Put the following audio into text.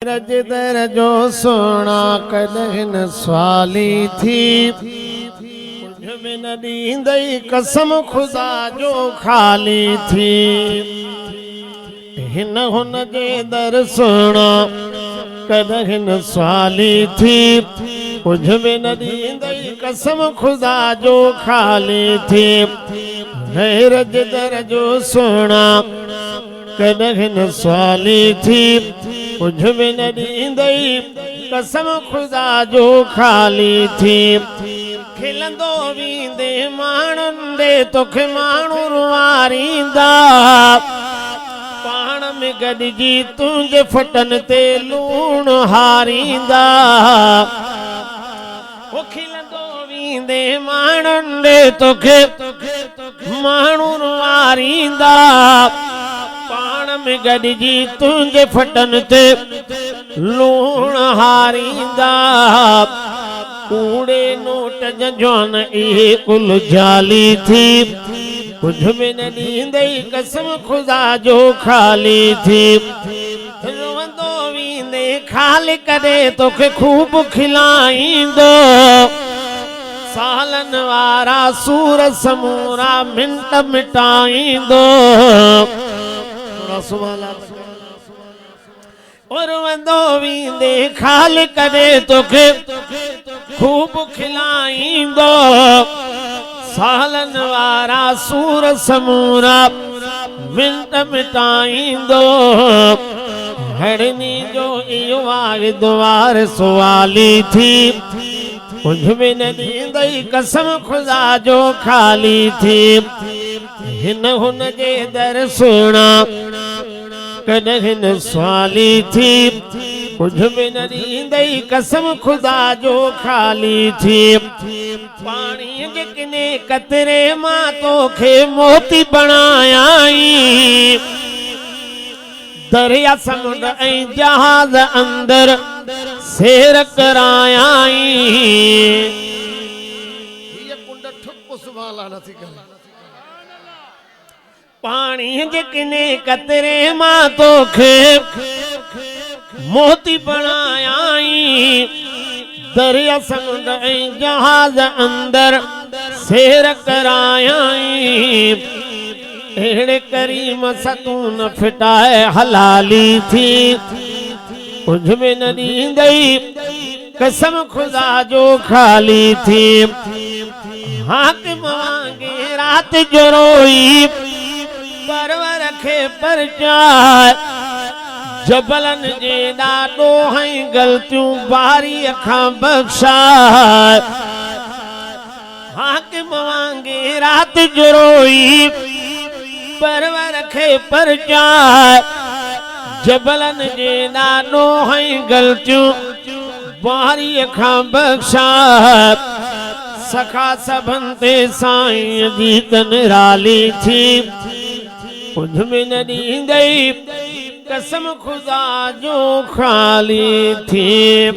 रज दर जो सोना कदहिं न स्वाली थी, मुझ में न ॾींदई कसम खुदा जो खाली थी। हिन हुन जे दर सोना कदहिं न स्वाली थी, मुझ में न ॾींदई कसम खुदा जो खाली थी। रज दर जो सोना कदहिं न स्वाली थी, मुझ में न ॾींदई कसम खुदा जो खाली थी। खिलंदो वींदे माण्हुनि ॾे तोखे माण्हू रुआरींदा, पाण में गॾिजी तुंहिंजे फटनि ते लूणु हारींदा। खिलंदो वींदे माण्हुनि ॾे तोखे माण्हू रुआरींदा, पाण में गॾिजी तुंहिंजे फटनि ते लूणु हारींदा। कूड़े नोट जन इहे कुल जाली थी, कुझ में न ॾींदई कसम खुदा जो खाली थी। रोअंदो वींदे खाली करे तोखे खूब खिलाईंदो, सालनि वारा सूर समूरा मिंट मिटाईंदो। और वंदो वींदे खाल करे तोखे खूब खिलाईंदो, सालनि वारा सूर समूरा मिंट मिटाईंदो। हड़नी जो इहो आहे द्वार सुवाली थी, मुझ में न ॾींदई कसम खुदा जो खाली थी। हिन हुन जे दर सोना कदहिं न स्वाली थी, मुझ में न ॾींदई कसम खुदा जो खाली थी। पाणीअ जे किने कतरे मां तोखे मोती बणायाई, दरिया समुंड ऐं जहाज अंदर सेर करायाई। पाणी जे किने कतरे मां तोखे मोती बणायाई, दरिया समुंड ऐं जहाज अंदर सेर करायाई। अहिड़े करीम सां तूं न फिटाए हलाली थी, कुझ में न ॾींदई कसम खुदा जो खाली थी। हाकिम वांगे रात जो रोई परवर खे परचाए, जबलनि जे ॾाॾो हई ग़लतियूं बारीअ खां बख़्शाए। हाकिम वांगे रात जो रोई परवर खे परचाए, जबलनि जे ॾाॾो हई ग़लतियूं बारीअ खां बख़्शाए। सखा सभनि ते साईं जी निराली थी, कुझ में न ॾींदई कसम खुदा जो खाली थी।